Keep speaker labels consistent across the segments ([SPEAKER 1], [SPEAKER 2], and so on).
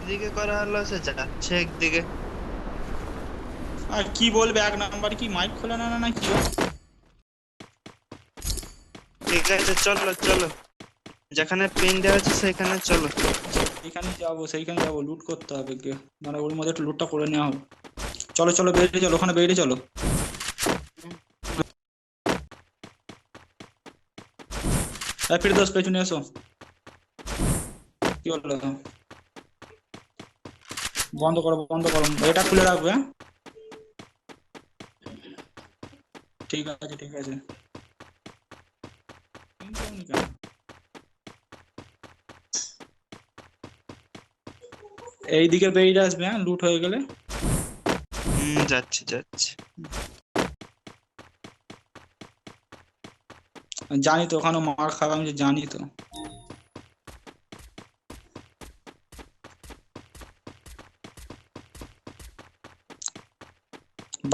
[SPEAKER 1] এদিকে করা হলো, সে যাচ্ছে একদিকে।
[SPEAKER 2] আর কি বলবে, এক নাম্বার কি মাইক খোলে না না কি?
[SPEAKER 1] ঠিক আছে, চলো চলো, যেখানে পিন দেওয়া আছে সেখানে চলো।
[SPEAKER 2] এখানে যাবো, সেইখানে যাবো, লুট করতে হবে গে, মানে ওর মধ্যে একটু লুটটা করে নেওয়া হবে। চলো চলো, বেরিয়ে চলো, ওখানে বেরিয়ে চলো। ফিরদৌস পেছনে এসো। কি হলো? বন্ধ করো বন্ধ করো, এটা খুলে রাখবে, হ্যাঁ? ঠিক আছে ঠিক আছে। কিন্তু উনি কেন? এইদিকে বেরিয়ে আসবে, হ্যাঁ, লুট হয়ে গেলে।
[SPEAKER 1] যাচ্ছি যাচ্ছি।
[SPEAKER 2] জানি তো ওখানে মার খাবে, আমি জানি তো।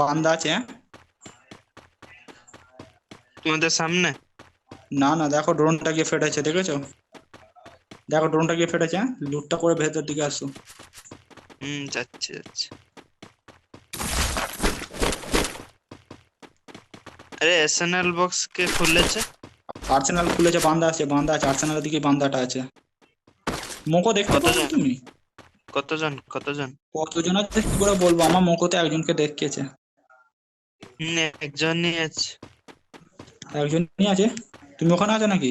[SPEAKER 2] বান্দা আছে, হ্যাঁ?
[SPEAKER 1] তোমাদের সামনে।
[SPEAKER 2] না না, দেখো ড্রোনটা গিয়ে ফেটেছে, দেখেছো? দেখো ড্রোনটা গিয়ে ফেটেছে, হ্যাঁ, লুটটা করে ভেতর দিকে আসো।
[SPEAKER 1] যাচ্ছি যাচ্ছি। আরে এসএনএল বক্স কে খুলেছে?
[SPEAKER 2] আর্সেনাল খুলেছে, বান্দা আছে বান্দা আছে, আর্সেনালের দিকে বান্দাটা আছে। মোকো দেখতে পাও
[SPEAKER 1] কতজন?
[SPEAKER 2] তুমি?
[SPEAKER 1] কতজন কতজন?
[SPEAKER 2] কতজন আছে কি করে বলবো, আমার মোকোতে একজনকে দেখেছে।
[SPEAKER 1] একজনই আছে।
[SPEAKER 2] একজনই আছে। তুমি ওখানে আছো নাকি?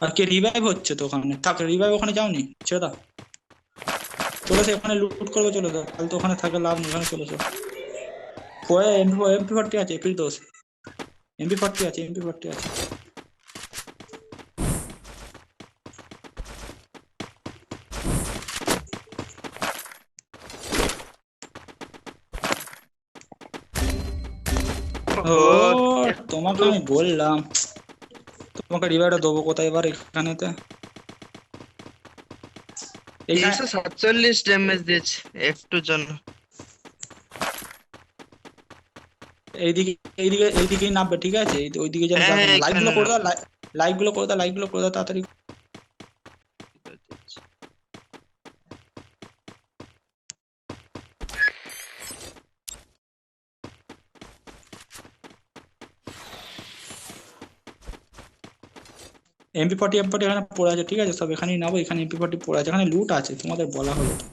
[SPEAKER 2] আর কে রিভাইভ হচ্ছে তো ওখানে, থাক রিভাইভ, ওখানে যাওনি, ছেড়ে দাও। চলে ওখানে লুট করবে, চলে যাও, তাহলে তো ওখানে থাকে লাভ নেই, ওখানে চলে যাও। ওয়ে এমপি 40 আছে, ফিরদৌস। এমপি 40 আছে, এমপি 40 আছে। ও,
[SPEAKER 1] ওহো।
[SPEAKER 2] তোমাকে
[SPEAKER 1] একটু
[SPEAKER 2] আমি বললাম, তোমাকে রিভাইভটা দেবো কোথায় এবার এখানেতে? এখানে
[SPEAKER 1] 347 ড্যামেজ দিয়েছে একটু জন্য।
[SPEAKER 2] এইদিকে, এইদিকেই নামবে, ঠিক আছে? ওইদিকে যেন
[SPEAKER 1] হ্যাঁ
[SPEAKER 2] যাবে
[SPEAKER 1] হ্যাঁ,
[SPEAKER 2] না। লাইক
[SPEAKER 1] এখানে
[SPEAKER 2] গুলো করে দাও,
[SPEAKER 1] নামবো।
[SPEAKER 2] লাইক গুলো করে দাও, লাইক গুলো করে দাও তাড়াতাড়ি। এমপি 40 এখানে পড়ে আছে, ঠিক আছে? সব এখানেই নাও, এখানে এমপি 40 পড়ে আছে, এখানে লুট আছে, তোমাদের বলা হলো তো।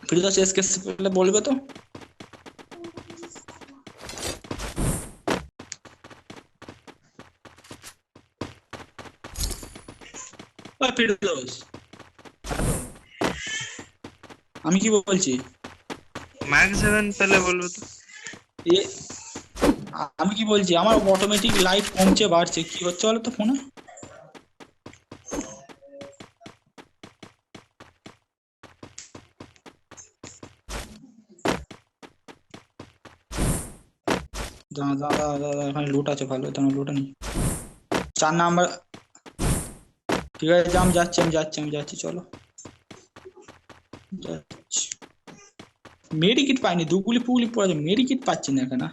[SPEAKER 2] ফিরোজা শেষ কেস পেলে বলবে তো। ওই ফিরোজ, আমি কি বলছি?
[SPEAKER 1] ম্যাক্স 7 পেলে বলবো তো।
[SPEAKER 2] এ, আমি কি বলছি, আমার অটোমেটিক লাইট কমছে বাড়ছে, কি হচ্ছে বলো তো ফোনে? দাঁড়া দাঁড়া দাঁড়া, এখানে লুট আছে ভালো, তোমার লুট নেই। 4 নাম্বার। ঠিক আছে, আমি যাচ্ছি আমি যাচ্ছি আমি যাচ্ছি, চলো যাচ্ছি। মেডিকিট পাইনি, দুগুলি ফুগুলি পড়ে আছে, মেডিকিট পাচ্ছি না এখানে।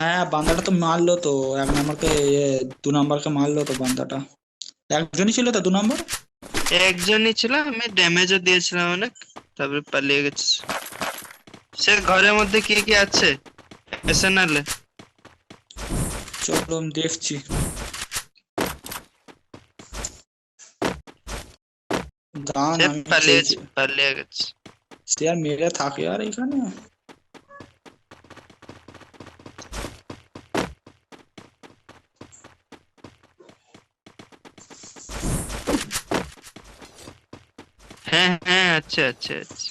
[SPEAKER 2] হ্যাঁ, বান্দাটা তো মারলো তো, 1 নাম্বারকে, 2 নাম্বারকে মারলো তো বান্দাটা। একজনই ছিল তো 2 নাম্বার।
[SPEAKER 1] একজনই ছিল, আমি ড্যামেজও দিয়েছিলাম অনেক, তারপরে পালিয়ে গেছে। সে ঘরের মধ্যে কি কি আছে এসএনএল এ?
[SPEAKER 2] চলো আমি দেখছি। দান
[SPEAKER 1] সে
[SPEAKER 2] আমি
[SPEAKER 1] পালিয়েছে,
[SPEAKER 2] খেলছি।
[SPEAKER 1] পালিয়ে গেছে।
[SPEAKER 2] সে আর মেরে থাকে আর এখানে?
[SPEAKER 1] হ্যাঁ হ্যাঁ, আচ্ছা আচ্ছা আচ্ছা।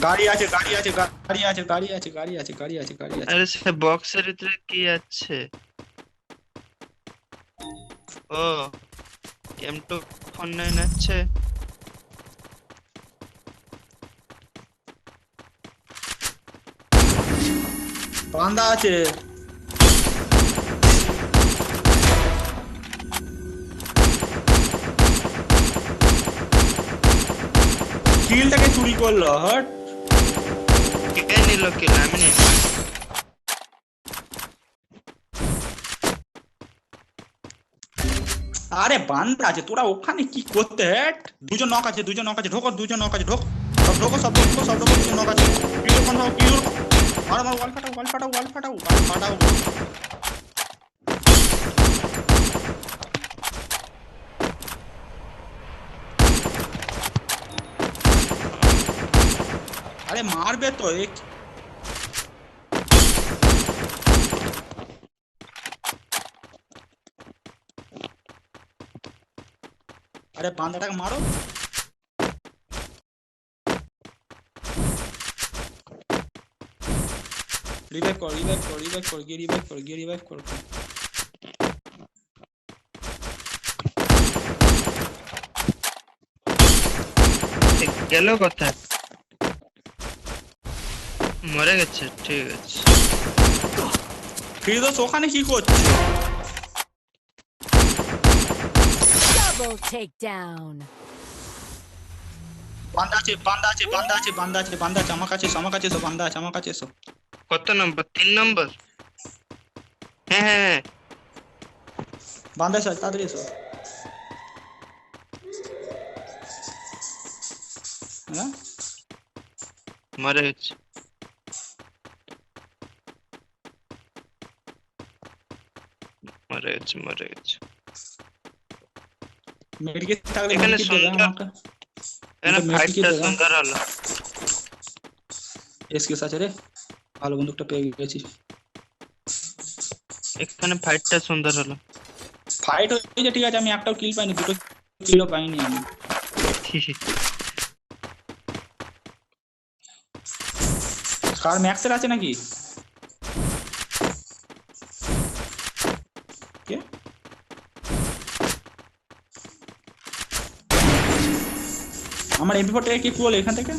[SPEAKER 2] গাড়ি আছে গাড়ি আছে গাড়ি আছে গাড়ি আছে গাড়ি আছে গাড়ি আছে গাড়ি আছে।
[SPEAKER 1] আরে সে বক্সের ভিতরে কি আছে? ও, M249 আছে।
[SPEAKER 2] বান্দা আছে। কিলটাকে চুরি করলো হট।
[SPEAKER 1] কে নিল কিল? আমি নিই।
[SPEAKER 2] আরে বান্দা আছে, তোরা ওখানে কি করতে হেট? দুজন নক আছে, দুজন নক আছে, ঢোকো দুজন নক আছে, ঢোক সব ঢোকো, সব ঢোকো, সব ঢোকো, দুজন নক আছে। কিলো কোন ভাও কিলো, মারো মারো, ওয়াল ফাটাও, ওয়াল ফাটাও, ওয়াল ফাটাও, ওয়াল ফাটাও। আরে মারবে তো আরে বান্দাটাকে মারো। রিভাইভ কর, রিভাইভ কর, রিভাইভ কর, গিয়ে রিভাইভ কর, গিয়ে রিভাইভ কর।
[SPEAKER 1] গেল কোথায়? মরে গেছে, ঠিক আছে।
[SPEAKER 2] ফিরদোস ওখানে কি করছে?
[SPEAKER 3] Double takedown.
[SPEAKER 2] বান্দা আছে, বান্দা আছে, বান্দা আছে, বান্দা আছে, বান্দা আছে, আমার কাছে এসো, আমার কাছে এসো, বান্দা আছে, আমার কাছে এসো।
[SPEAKER 1] কত নম্বর? 3 নম্বর। হ্যাঁ হ্যাঁ হ্যাঁ।
[SPEAKER 2] বান্দা এসো, তাড়াতাড়ি এসো। হ্যাঁ
[SPEAKER 1] মরে গেছে। মরে গেছে, মরে গেছে।
[SPEAKER 2] মেডিকেট থাকলে
[SPEAKER 1] এখানে
[SPEAKER 2] মেডিকেট দেবে
[SPEAKER 1] সুন্দর,
[SPEAKER 2] আমাকে।
[SPEAKER 1] এখানে
[SPEAKER 2] মেডিকেট
[SPEAKER 1] ফাইটটা
[SPEAKER 2] দেবে।
[SPEAKER 1] সুন্দর হলো।
[SPEAKER 2] এসকেস আছে রে, ভালো বন্দুকটা পেয়ে গেছি।
[SPEAKER 1] এখানে ফাইটটা সুন্দর হলো।
[SPEAKER 2] ফাইট হয়েছে ঠিক আছে, আমি একটাও কিল পাইনি, দুটো কিলও পাইনি আমি। কার ম্যাক্সের আছে নাকি? কে? আমার এমপি4 কি বলে এখান থেকে?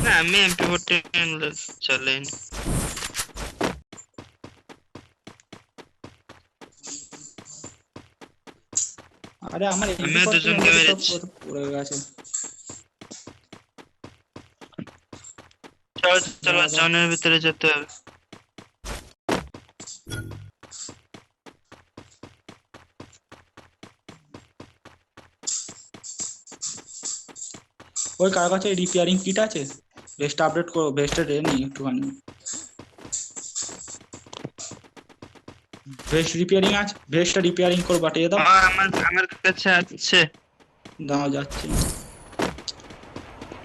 [SPEAKER 1] না, আমি MP14 চলেন।
[SPEAKER 2] আরে আমার
[SPEAKER 1] আমিও দুজনকে মেরেছি।
[SPEAKER 2] পড়ে গেছে।
[SPEAKER 1] চলো চলো, জনের ভিতরে যেতে হবে।
[SPEAKER 2] ওই কার কাছে রিপেয়ারিং কিট আছে? ভেস্ট আপডেট করো, ভেস্টে রে নি একটুখানি। ভেস্ট রিপেয়ারিং আছে, ভেস্টটা রিপেয়ারিং করো, বাটিয়ে দাও।
[SPEAKER 1] আমার আমার কাছে আছে।
[SPEAKER 2] দাও যাচ্ছে।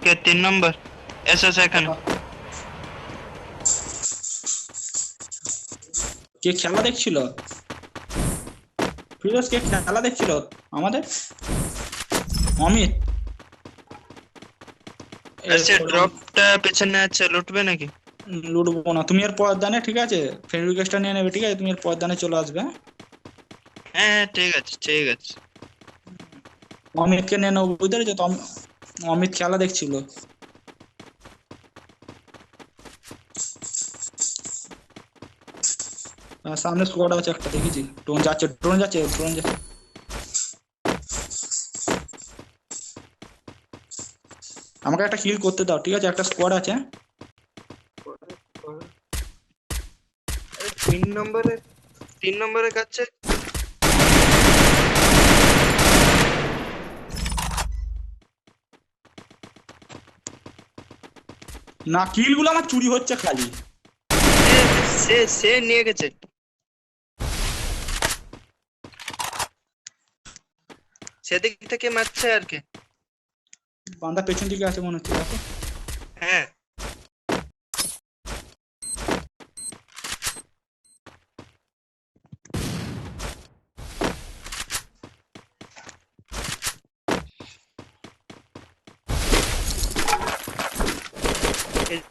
[SPEAKER 1] কে 3 নম্বর? এসো এখানে।
[SPEAKER 2] কে খেলা দেখছিল? ফিরোজ কে খেলা দেখছিল আমাদের? অমিত।
[SPEAKER 1] আচ্ছা, ড্রপটা পেছনে আছে, লুটবে নাকি?
[SPEAKER 2] লুটবো না, তুমি এর পর্দানে, ঠিক আছে? ফ্রেন্ড রিকোয়েস্টটা নিয়ে নেবে, ঠিক আছে? তুমি এর পর্দানে চলে আসবে, হ্যাঁ?
[SPEAKER 1] হ্যাঁ হ্যাঁ, ঠিক আছে ঠিক আছে।
[SPEAKER 2] অমিতকে নিয়ে নেবো, বুঝতে পেরেছো তো? অমিত খেলা দেখছিল। সামনে স্কোয়াড আছে একটা, দেখেছি। ড্রোন যাচ্ছে, ড্রোন যাচ্ছে, ড্রোন যাচ্ছে। আমাকে একটা কিল করতে দাও, ঠিক আছে? একটা স্কোয়াড আছে।
[SPEAKER 1] 3 নম্বরের কাছে।
[SPEAKER 2] না, কিল গুলো আমার চুরি হচ্ছে খালি।
[SPEAKER 1] সে সে নিয়ে গেছে। সেদিক থেকে মারছে আর কি।
[SPEAKER 2] বান্দা পেছন দিকে আছে মনে হচ্ছে, দেখো।
[SPEAKER 1] হ্যাঁ,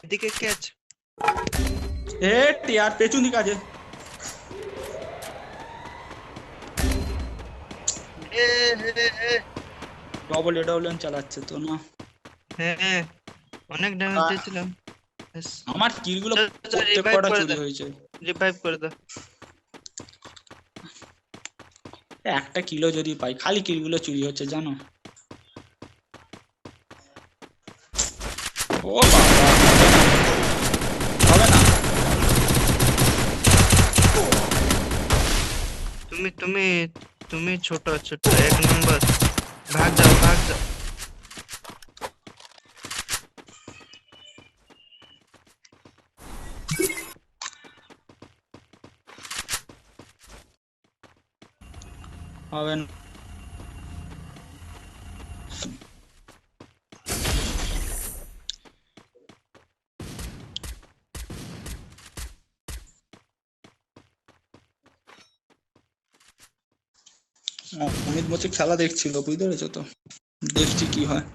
[SPEAKER 1] এদিকে কে আছে?
[SPEAKER 2] আর পেছন দিকে আছে। ডবল এডব্লিউএন চালাচ্ছে তো না।
[SPEAKER 1] হ্যাঁ, অনেক ড্যামেজ দিয়েছিলাম।
[SPEAKER 2] আমার কিল গুলো প্রত্যেক
[SPEAKER 1] রিভাইভ
[SPEAKER 2] কটা
[SPEAKER 1] করে
[SPEAKER 2] চুরি
[SPEAKER 1] দাও,
[SPEAKER 2] হয়েছে।
[SPEAKER 1] রিভাইভ করে দাও।
[SPEAKER 2] একটা কিলো যদি পাই, খালি কিল গুলো চুরি হচ্ছে জানো। ও বাবা, হবে না।
[SPEAKER 1] তুমি তুমি তুমি ছোট ছোট 1 নম্বর, ভাগ যাও ভাগ যাও।
[SPEAKER 2] হবে না। অমিত বলছে খেলা দেখছিল, বুঝতে পেরেছো তো, দেখছি কি হয়।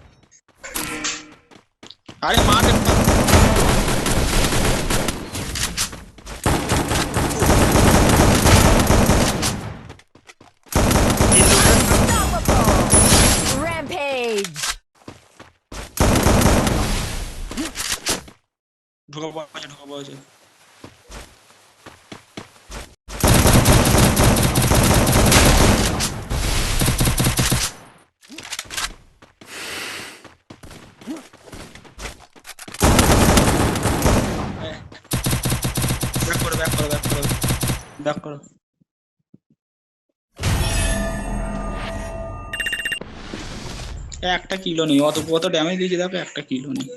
[SPEAKER 2] আরে মাঠে
[SPEAKER 1] কি লুটা?
[SPEAKER 3] Unstoppable! Rampage!
[SPEAKER 2] ঢোকা পড়েছে, ঢোকা পড়েছে। ব্যাক করো, ব্যাক করো, ব্যাক করো, ব্যাক করো। একটা কিলো নেই, অত কত ড্যামেজ দিয়েছে দেখো, একটা কিলো নেই।